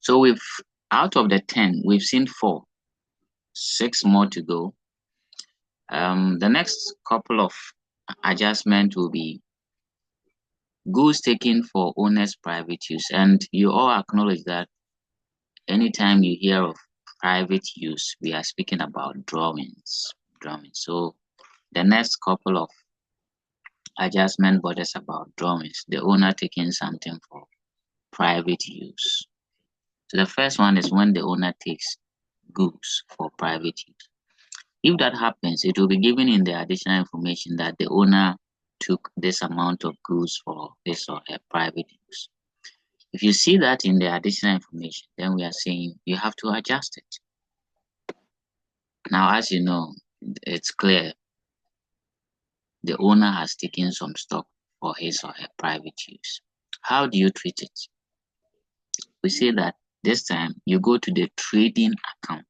So out of the 10, we've seen 4, 6 more to go. The next couple of adjustments will be goods taken for owner's private use. And you all acknowledge that anytime you hear of private use, we are speaking about drawings. So the next couple of adjustment borders about drawings, the owner taking something for private use. So the first one is when the owner takes goods for private use. If that happens, it will be given in the additional information that the owner took this amount of goods for his or her private use. If you see that in the additional information, then we are saying you have to adjust it. Now, as you know, it's clear the owner has taken some stock for his or her private use. How do you treat it? We say that this time you go to the trading account.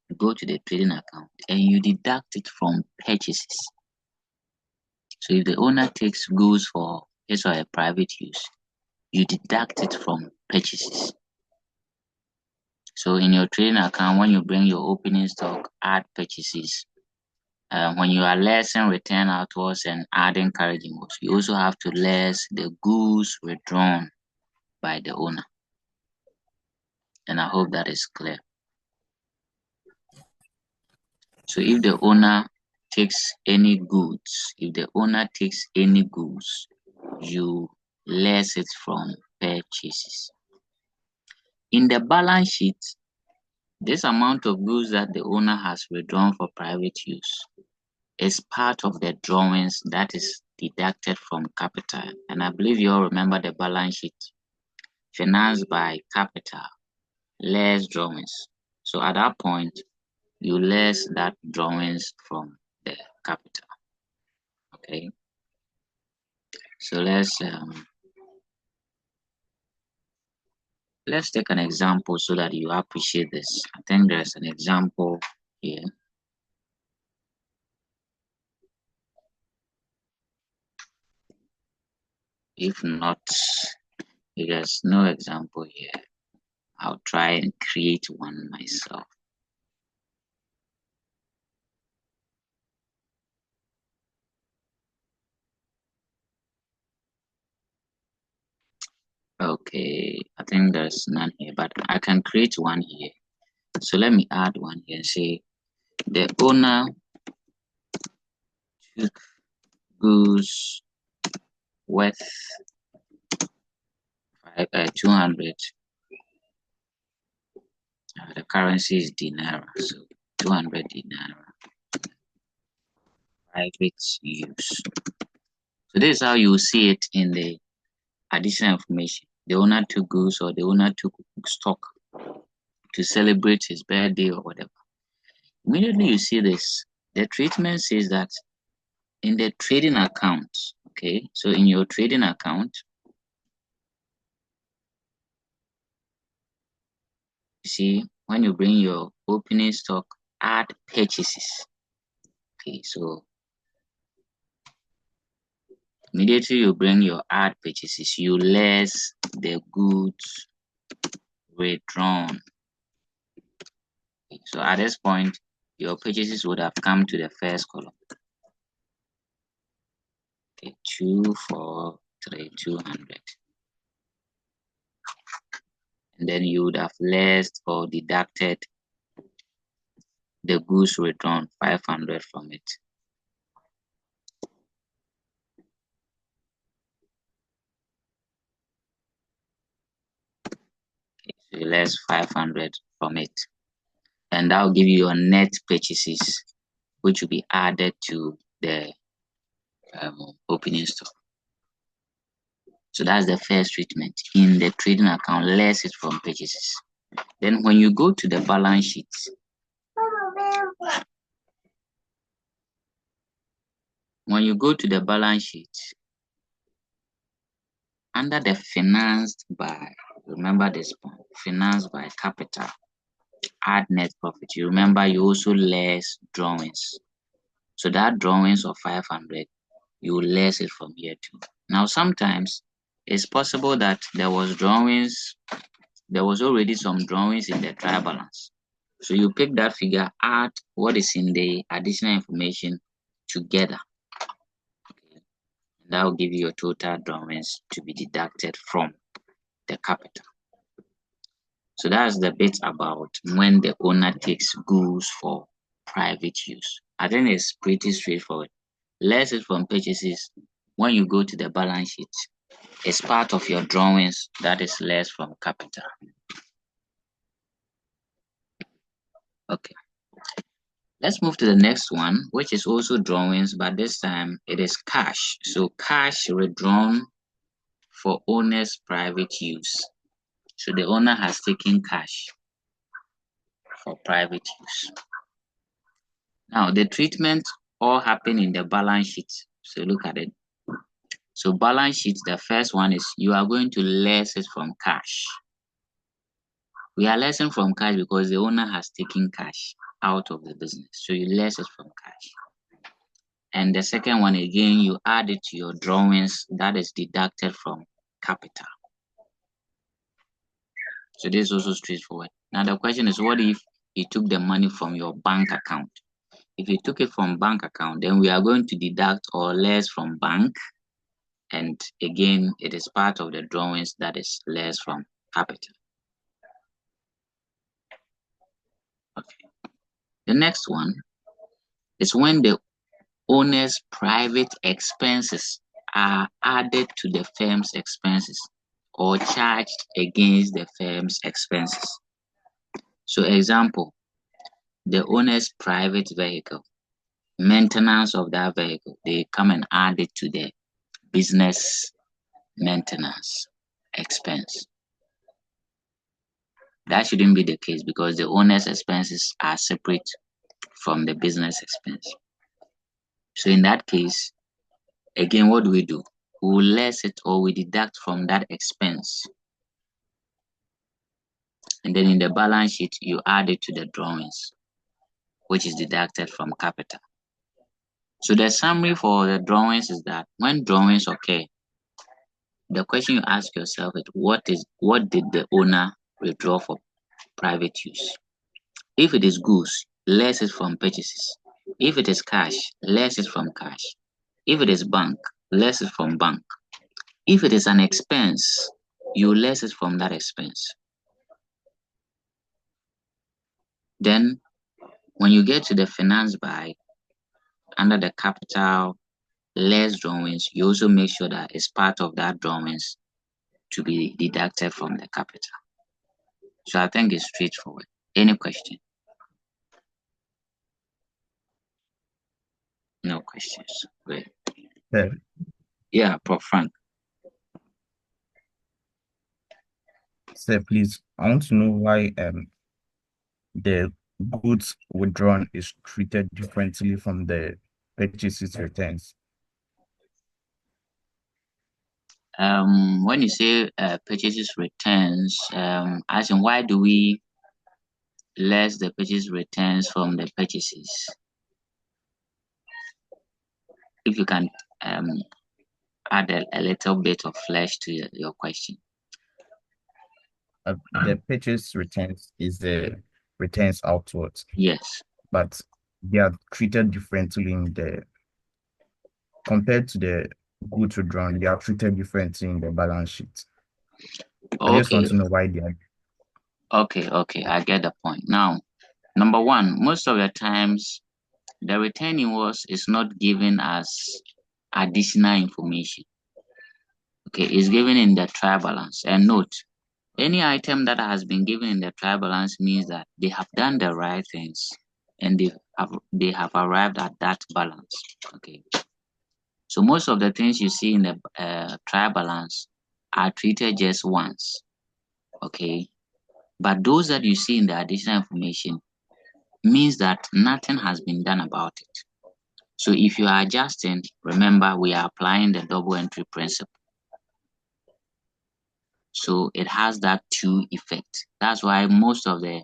You go to the trading account and you deduct it from purchases. So if the owner takes goods for his or her private use, you deduct it from purchases. So in your trading account, when you bring your opening stock, add purchases. When you are lessing return outwards and adding carriage inwards, you also have to less the goods withdrawn by the owner. And I hope that is clear. So if the owner takes any goods, you less it from purchases. In the balance sheet, this amount of goods that the owner has withdrawn for private use is part of the drawings that is deducted from capital. And I believe you all remember the balance sheet. Financed by capital, less drawings. So at that point, you less that drawings from the capital. Okay. So let's take an example so that you appreciate this. I think there's an example here. If not, if there's no example here, I'll try and create one myself. Okay, I think there's none here, but I can create one here. So let me add one here and say the owner took goods worth 200. The currency is dinar, so 200 dinar. Private use. So this is how you see it in the additional information. The owner took goods or the owner took stock to celebrate his birthday or whatever. Immediately you see this, the treatment says that in the trading account, okay, so in your trading account, you see when you bring your opening stock, add purchases. Okay, so immediately you bring your add purchases, you less the goods withdrawn. Okay, so at this point, your purchases would have come to the first column. Okay, 2,4,3,200. And then you would have less or deducted the goods withdrawn, 500 from it. Okay, so you less 500 from it. And that will give you your net purchases, which will be added to the opening stock. So that's the first treatment in the trading account, less it from purchases. Then when you go to the balance sheet, under the financed by, remember this point, financed by capital, add net profit. You remember you also less drawings. So that drawings of 500, you less it from here too. Now sometimes it's possible that there was drawings there was already some drawings in the trial balance. So you pick that figure, add what is in the additional information together. Okay. That will give you your total drawings to be deducted from the capital. So that's the bit about when the owner takes goods for private use. I think it's pretty straightforward. Less is from purchases. When you go to the balance sheet, it's part of your drawings that is less from capital. Okay. Let's move to the next one, which is also drawings, but this time it is cash. So cash withdrawn for owner's private use. So the owner has taken cash for private use. Now the treatment all happen in the balance sheet. So look at it. So balance sheet, the first one is you are going to less it from cash. We are lessing from cash because the owner has taken cash out of the business. So you less it from cash. And the second one, again, you add it to your drawings that is deducted from capital. So this is also straightforward. Now the question is, what if you took the money from your bank account? If you took it from bank account, then we are going to deduct or less from bank. And again, it is part of the drawings that is less from capital. Okay. The next one is when the owner's private expenses are added to the firm's expenses or charged against the firm's expenses. So example, the owner's private vehicle, maintenance of that vehicle, they come and add it to the business maintenance expense. That shouldn't be the case because the owner's expenses are separate from the business expense. So in that case, again, what do? We will less it or we deduct from that expense. And then in the balance sheet, you add it to the drawings, which is deducted from capital. So the summary for the drawings is that when drawings occur, the question you ask yourself is what did the owner withdraw for private use? If it is goods, less is from purchases. If it is cash, less is from cash. If it is bank, less is from bank. If it is an expense, you less it from that expense. Then when you get to the finance by under the capital less drawings, you also make sure that it's part of that drawings to be deducted from the capital. So I think it's straightforward. Any question? No questions. Great. Yeah, Prof. Frank. Sir, please, I want to know why the goods withdrawn is treated differently from the purchases returns. When you say purchases returns, as in why do we less the purchase returns from the purchases? If you can add a little bit of flesh to your question. The purchase returns is the returns outwards. Yes. But they are treated differently in the compared to the goods withdrawn, they are treated differently in the balance sheet. Okay. I just want to know why they are. Okay, I get the point. Now, number one, most of the times the return invoice is not given as additional information. Okay, it's given in the trial balance. And note, any item that has been given in the trial balance means that they have done the right things and they have arrived at that balance. Okay. So most of the things you see in the trial balance are treated just once. Okay. But those that you see in the additional information means that nothing has been done about it. So if you are adjusting, remember we are applying the double entry principle. So it has that two effect. That's why most of the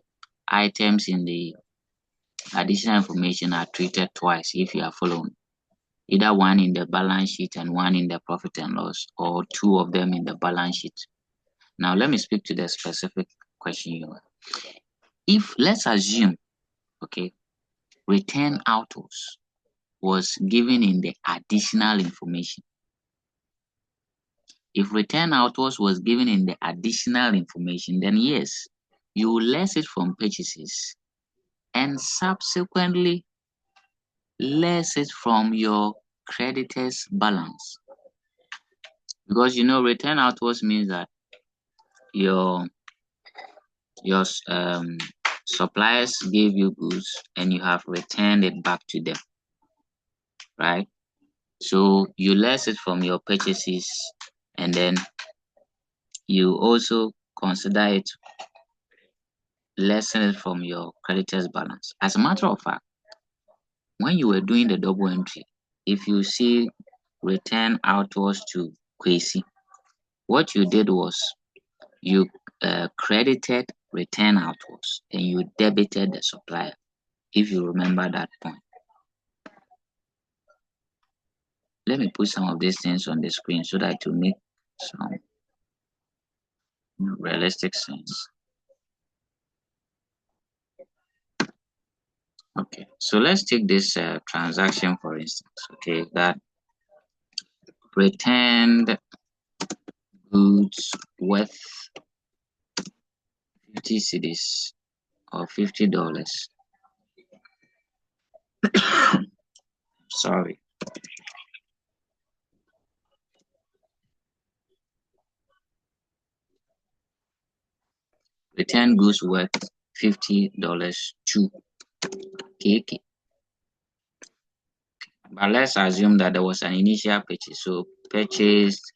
items in the additional information are treated twice if you are following. Either one in the balance sheet and one in the profit and loss, or two of them in the balance sheet. Now let me speak to the specific question you have. If, let's assume, okay, return autos was given in the additional information. If return autos was given in the additional information, then yes, you will less it from purchases and subsequently less it from your creditors balance. Because you know, return autos means that your suppliers gave you goods and you have returned it back to them, right? So you less it from your purchases, and then you also consider it lessen it from your creditors balance. As a matter of fact, when you were doing the double entry, if you see return outwards to Kwesi, what you did was you credited return outwards and you debited the supplier, if you remember that point. Let me put some of these things on the screen so that it will make some realistic sense. Okay, so let's take this transaction for instance, okay, that returned goods worth 50 cedis or $50. Sorry. Return goods worth $50 to KK. But let's assume that there was an initial purchase. So purchased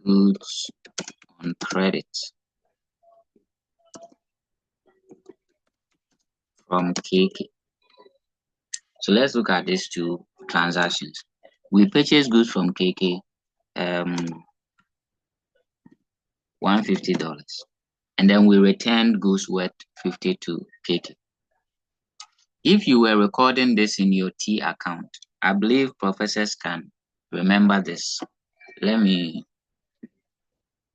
goods on credit from KK. So let's look at these two transactions. We purchased goods from KK, $150, and then we returned goods worth 50 to KK. If you were recording this in your T account, I believe professors can remember this. Let me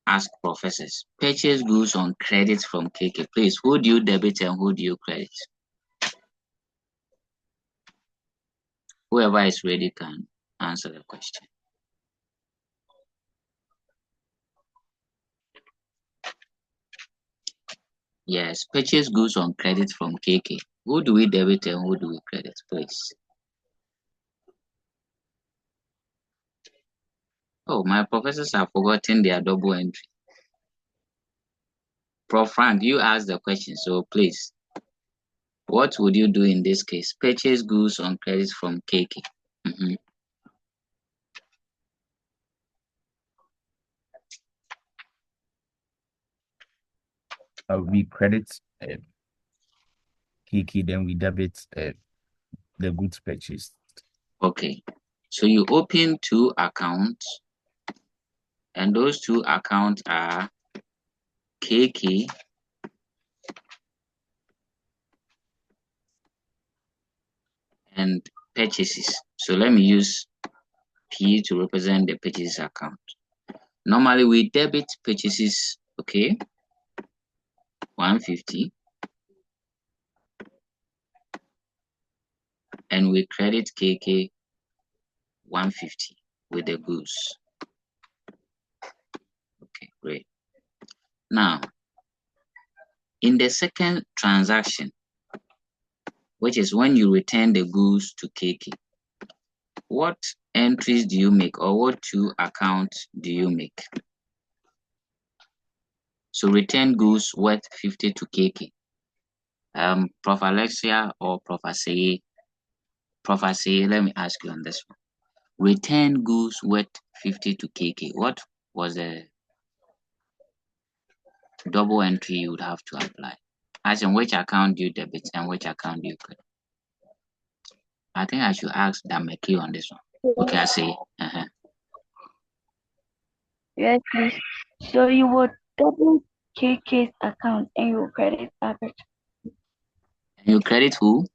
ask professors. Purchase goods on credit from KK. Please, who do you debit and who do you credit? Whoever is ready can answer the question. Yes, purchase goods on credit from KK. Who do we debit and who do we credit, please? Oh, my professors have forgotten their double entry. Prof. Frank, you asked the question, so please, what would you do in this case? Purchase goods on credit from KK. We credit KK, then we debit the goods purchased. Okay, so you open two accounts, and those two accounts are KK and purchases. So let me use P to represent the purchases account. Normally we debit purchases, okay, 150, and we credit KK 150 with the goods. Okay, great. Now, in the second transaction, which is when you return the goods to KK, what entries do you make, or what two accounts do you make? So return goods worth 50 to KK. Prof. Alexia or Prof. Aseye, let me ask you on this one. Return goods worth 50 to KK. What was the double entry you would have to apply? As in, which account do you debit and which account do you credit? I think I should ask Dameki on this one. Okay, I say. Yes, please. So you would double KK's account and you will credit Albert. You credit who?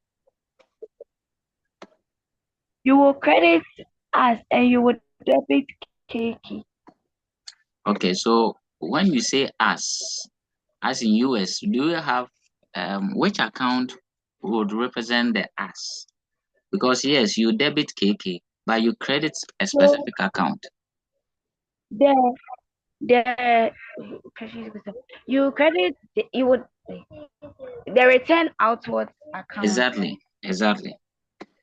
You will credit us and you would debit KK. Okay, so when you say us, as in US, do you have which account would represent the as? Because yes, you debit KK, but you credit a So specific account. the you credit you would the return outwards account. Exactly.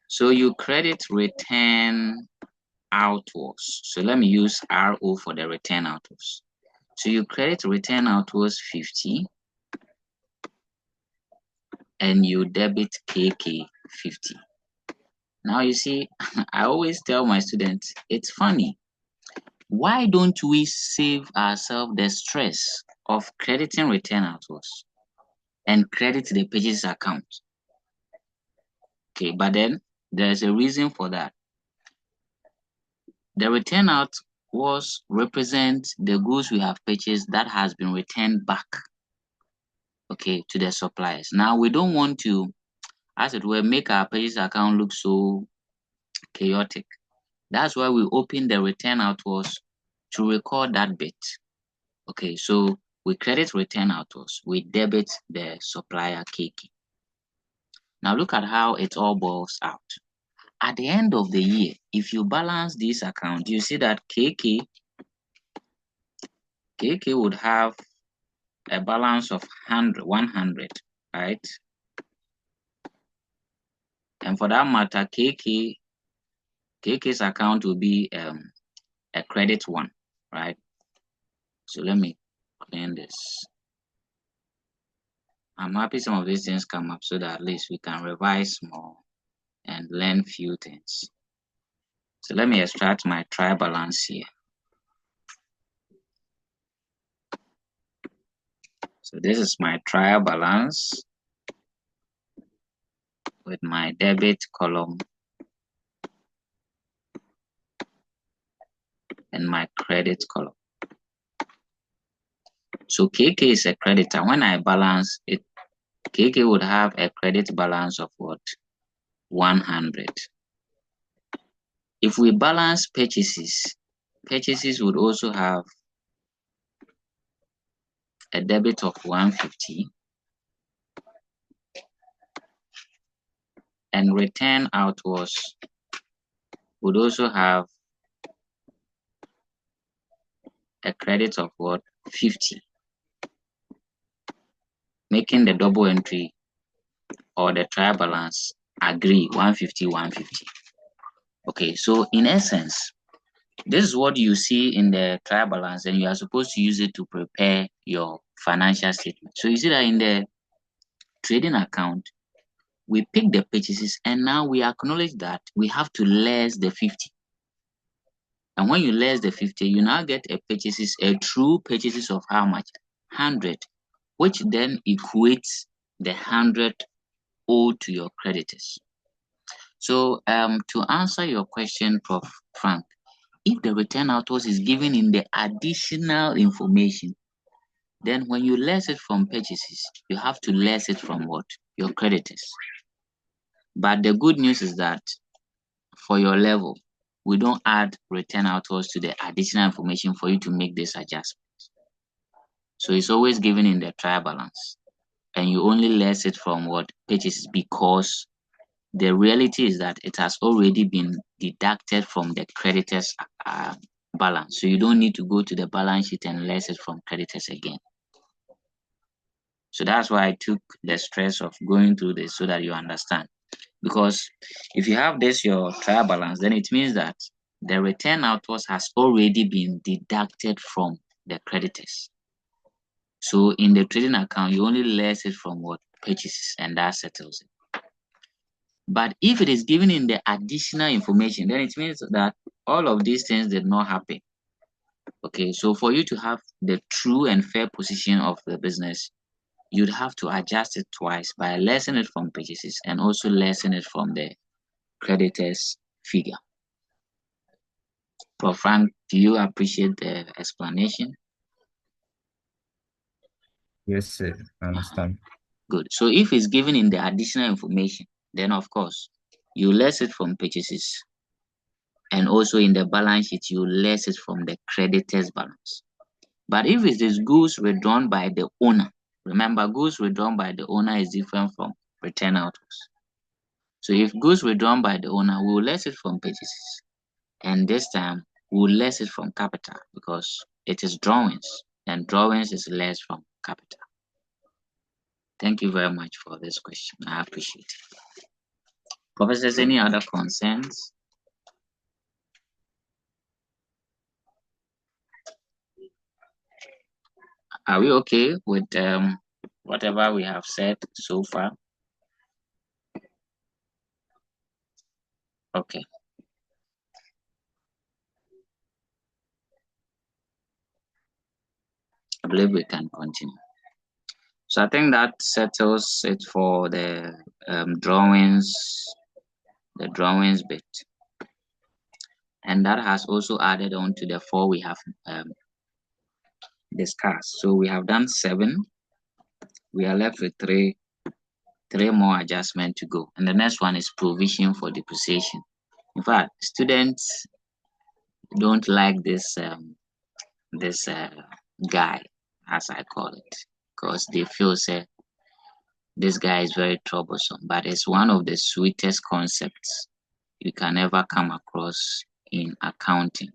So you credit return outwards. So let me use RO for the return outwards. So you credit return outwards 50 and you debit KK 50. Now you see, I always tell my students, it's funny. Why don't we save ourselves the stress of crediting return outwards and credit the pages account? Okay, but then there's a reason for that. The return outwards represent the goods we have purchased that has been returned back, okay, to the suppliers. Now we don't want to, as it were, make our pages account look so chaotic. That's why we open the return outwards to record that bit. Okay, so we credit return outwards, we debit the supplier KK. Now look at how it all boils out. At the end of the year, if you balance this account, you see that KK would have a balance of 100, right? And for that matter, KK's account will be a credit 1, right? So let me clean this. I'm happy some of these things come up so that at least we can revise more and learn few things. So let me extract my trial balance here. So this is my trial balance with my debit column and my credit column. So KK is a creditor. When I balance it, KK would have a credit balance of what? 100. If we balance purchases would also have a debit of 150 and return outwards would also have a credit of what? 50, making the double entry or the trial balance agree 150. Okay, so in essence, this is what you see in the trial balance, and you are supposed to use it to prepare your financial statement. So you see that in the trading account, we pick the purchases and now we acknowledge that we have to less the 50. And when you less the 50, you now get a true purchases of how much? 100, which then equates the 100 owed to your creditors. So to answer your question, Prof. Frank, if the return outwards is given in the additional information, then when you less it from purchases, you have to less it from what? Your creditors. But the good news is that for your level, we don't add return outwards to the additional information for you to make this adjustment. So it's always given in the trial balance, and you only less it from what? Purchases, because the reality is that it has already been deducted from the creditors balance. So you don't need to go to the balance sheet and less it from creditors again. So that's why I took the stress of going through this so that you understand. Because if you have this, your trial balance, then it means that the return outwards has already been deducted from the creditors. So in the trading account, you only less it from what? Purchases, and that settles it. But if it is given in the additional information, then it means that all of these things did not happen. Okay, so for you to have the true and fair position of the business, you'd have to adjust it twice by lessening it from purchases and also lessening it from the creditors figure. Prof. Frank, do you appreciate the explanation? Yes, sir. I understand. Good. So if it's given in the additional information, then of course you less it from purchases, and also in the balance sheet you less it from the creditors balance. But if it is goods withdrawn by the owner, Remember, goods withdrawn by the owner is different from return autos. So if goods withdrawn by the owner, we will less it from purchases. And this time, we will less it from capital because it is drawings, and drawings is less from capital. Thank you very much for this question. I appreciate it. Professors, any other concerns? Are we okay with whatever we have said so far? Okay. I believe we can continue. So I think that settles it for the drawings, the drawings bit. And that has also added on to the 4 we have discussed. So we have done 7. We are left with 3 more adjustments to go. And the next one is provision for depreciation. In fact, students don't like this guy, as I call it, because they feel say this guy is very troublesome, but it's one of the sweetest concepts you can ever come across in accounting: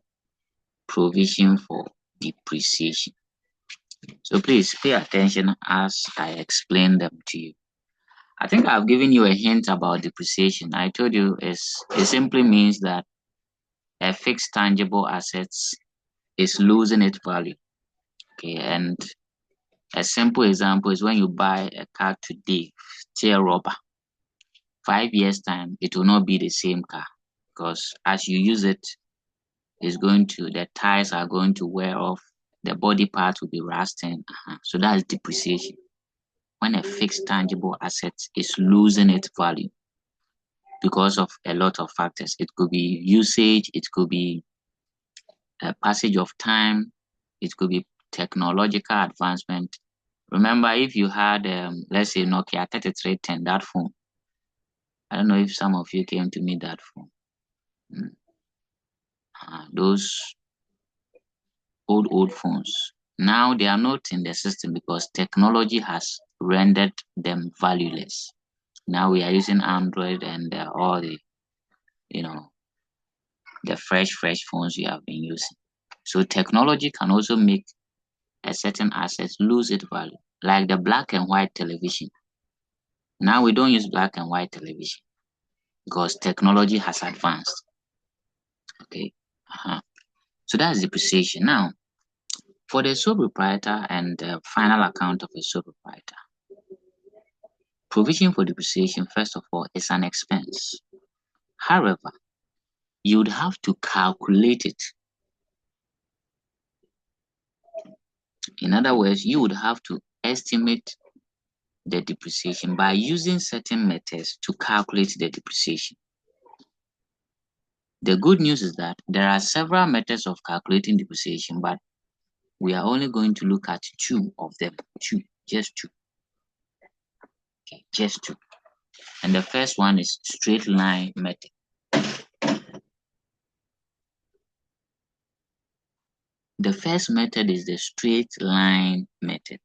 provision for depreciation. So please pay attention as I explain them to you. I think I've given you a hint about depreciation. I told you it simply means that a fixed tangible assets is losing its value. Okay, and a simple example is when you buy a car today, tear rubber. 5 years time, it will not be the same car because as you use it, the tires are going to wear off, the body part will be rusting. So that's depreciation. When a fixed tangible asset is losing its value because of a lot of factors. It could be usage, it could be a passage of time, it could be technological advancement. Remember, if you had, let's say, Nokia 3310, that phone, I don't know if some of you came to meet that phone. Those old phones, now they are not in the system because technology has rendered them valueless. Now we are using Android and all the, the fresh phones you have been using. So technology can also make a certain asset lose its value, like the black and white television. Now we don't use black and white television because technology has advanced. Okay. So that's depreciation. Now, for the sole proprietor and the final account of a sole proprietor, provision for depreciation, first of all, is an expense. However, you would have to calculate it. In other words, you would have to estimate the depreciation by using certain methods to calculate the depreciation. The good news is that there are several methods of calculating depreciation, but we are only going to look at 2 of them. Just 2. Okay, just 2. And the first one is straight line method. The first method is the straight line method.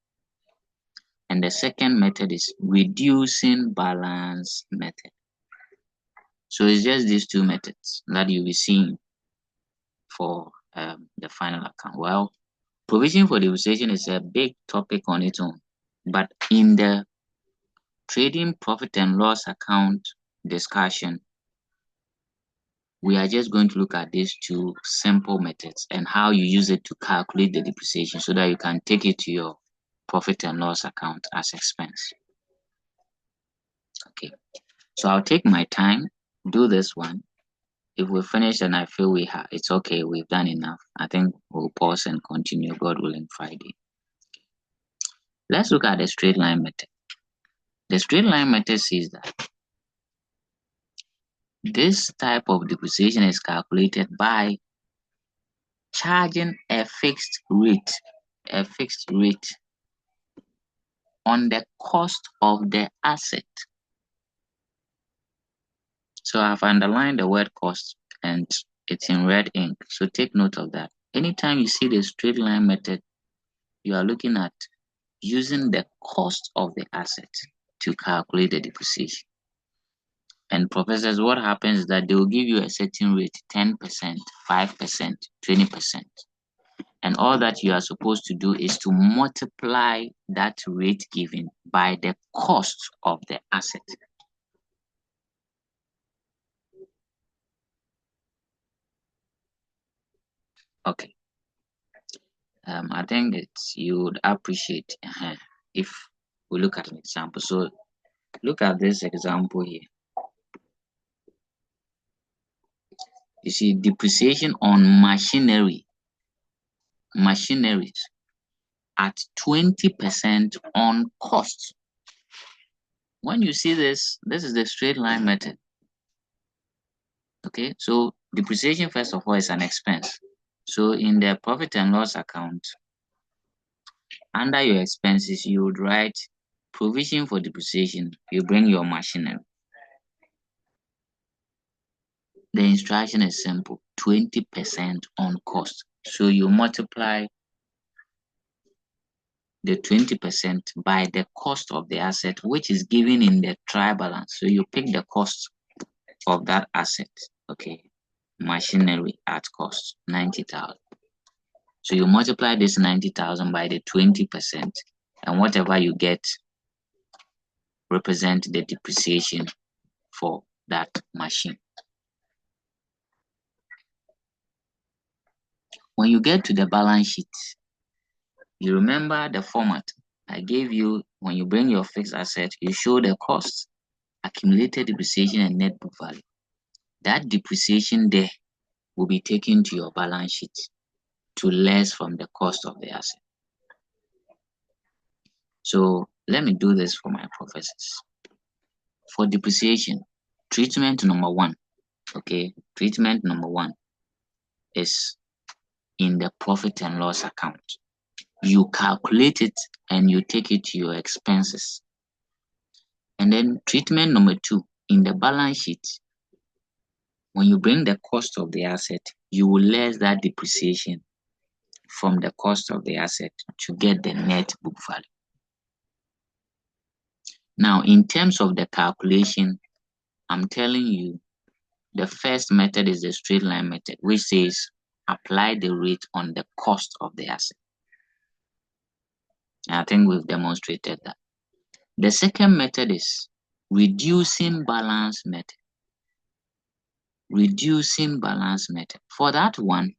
And the second method is reducing balance method. So it's just these 2 methods that you'll be seeing for the final account. Well, provision for depreciation is a big topic on its own, but in the trading profit and loss account discussion, we are just going to look at these 2 simple methods and how you use it to calculate the depreciation so that you can take it to your profit and loss account as expense. Okay, so I'll take my time, do this one. If we finish and I feel it's okay, we've done enough, I think we'll pause and continue, God willing, Friday. Let's look at the straight line method. The straight line method says that this type of depreciation is calculated by charging a fixed rate on the cost of the asset. So I've underlined the word cost and it's in red ink. So take note of that. Anytime you see the straight line method, you are looking at using the cost of the asset to calculate the depreciation. And professors, what happens is that they will give you a certain rate, 10%, 5%, 20%. And all that you are supposed to do is to multiply that rate given by the cost of the asset. Okay. I think you would appreciate if we look at an example. So look at this example here. You see, depreciation on machineries at 20% on cost. When you see this is the straight line method. Okay, so depreciation, first of all, is an expense. So in the profit and loss account, under your expenses, you would write provision for depreciation. You bring your machinery. The instruction is simple, 20% on cost. So you multiply the 20% by the cost of the asset, which is given in the trial balance. So you pick the cost of that asset. Okay, machinery at cost, 90,000. So you multiply this 90,000 by the 20%, and whatever you get represent the depreciation for that machine. When you get to the balance sheet, you remember the format I gave you. When you bring your fixed asset, you show the cost, accumulated depreciation, and net book value. That depreciation there will be taken to your balance sheet to less from the cost of the asset. So let me do this for my professors. For depreciation, treatment number one, okay, treatment number one is in the profit and loss account. You calculate it and you take it to your expenses. And then treatment number two, in the balance sheet, when you bring the cost of the asset, you will less that depreciation from the cost of the asset to get the net book value. Now, in terms of the calculation, I'm telling you, the first method is the straight line method, which says apply the rate on the cost of the asset. And I think we've demonstrated that. The second method is reducing balance method. Reducing balance method. For that one,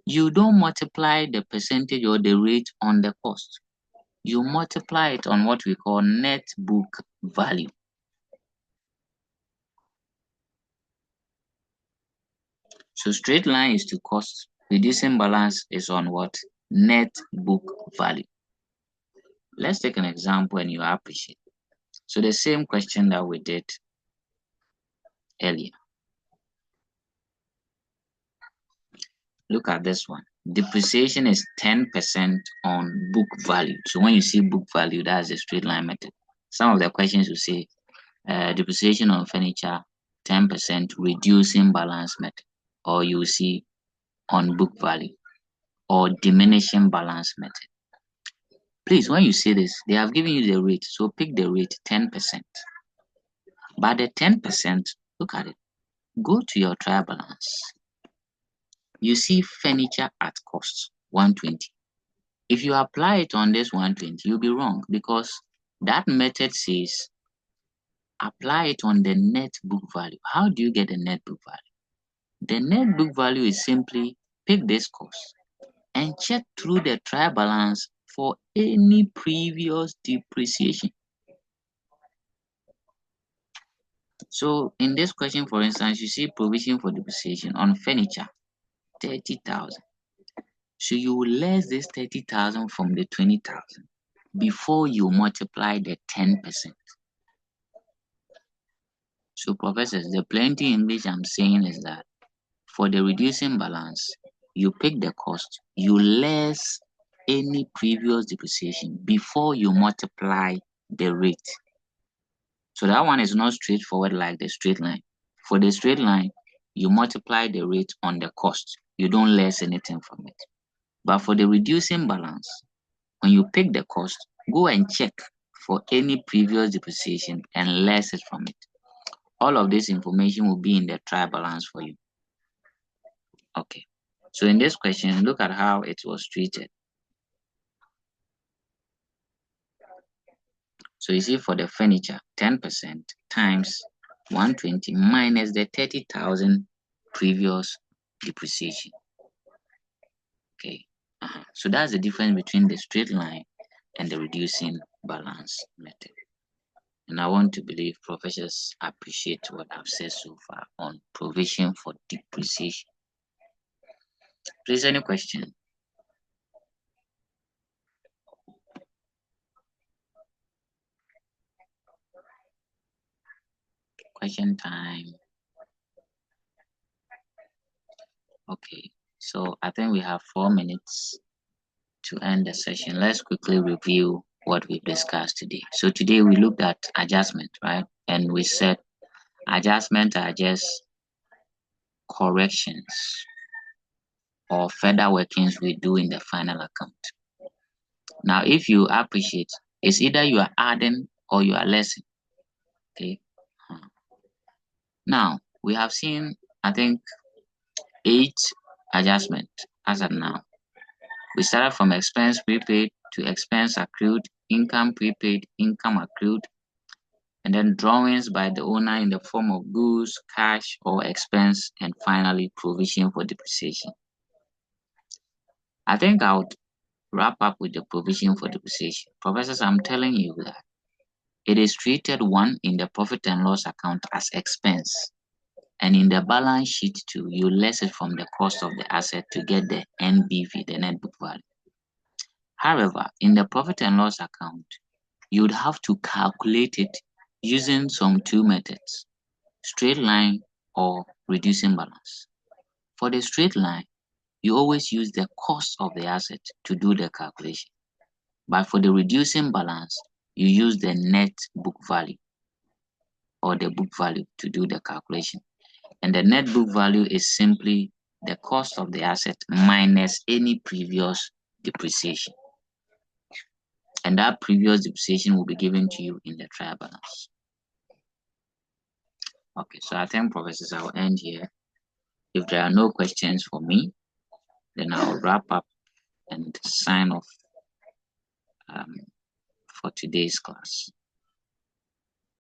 you don't multiply the percentage or the rate on the cost. You multiply it on what we call net book value. So straight line is to cost. Reducing balance is on what? Net book value. Let's take an example and you appreciate. So the same question that we did earlier. Look at this one. Depreciation is 10% on book value. So when you see book value, that's the straight line method. Some of the questions will say depreciation on furniture, 10% reducing balance method. Or you will see on book value or diminishing balance method. Please, when you see this, they have given you the rate. So pick the rate 10%. But the 10%, look at it. Go to your trial balance. You see furniture at cost, 120. If you apply it on this 120, you'll be wrong because that method says apply it on the net book value. How do you get the net book value? The net book value is simply pick this cost and check through the trial balance for any previous depreciation. So in this question, for instance, you see provision for depreciation on furniture, 30,000. So you will less this 30,000 from the 20,000 before you multiply the 10%. So professors, the plenty English I'm saying is that for the reducing balance, you pick the cost, you less any previous depreciation before you multiply the rate. So that one is not straightforward like the straight line. For the straight line, you multiply the rate on the cost. You don't less anything from it. But for the reducing balance, when you pick the cost, go and check for any previous depreciation and less it from it. All of this information will be in the trial balance for you. Okay, so in this question, look at how it was treated. So you see, for the furniture, 10% times 120 minus the 30,000 previous depreciation. Okay, so that's the difference between the straight line and the reducing balance method. And I want to believe professors appreciate what I've said so far on provision for depreciation. Please, any question? Question time. Okay, so I think we have 4 minutes to end the session. Let's quickly review what we've discussed today. So today we looked at adjustment, right? And we said adjustment are just corrections or further workings we do in the final account. Now, if you appreciate, it's either you are adding or you are lessing. Okay. Now we have seen, I think, 8 adjustments as of now. We started from expense prepaid to expense accrued, income prepaid, income accrued, and then drawings by the owner in the form of goods, cash, or expense, and finally provision for depreciation. I think I would wrap up with the provision for depreciation. Professors, I'm telling you that it is treated, one, in the profit and loss account as expense, and in the balance sheet too, you less it from the cost of the asset to get the NBV, the net book value. However, in the profit and loss account, you would have to calculate it using some 2 methods, straight line or reducing balance. For the straight line, you always use the cost of the asset to do the calculation. But for the reducing balance, you use the net book value or the book value to do the calculation. And the net book value is simply the cost of the asset minus any previous depreciation. And that previous depreciation will be given to you in the trial balance. Okay, so I think, professors, I'll end here. If there are no questions for me, then I'll wrap up and sign off for today's class.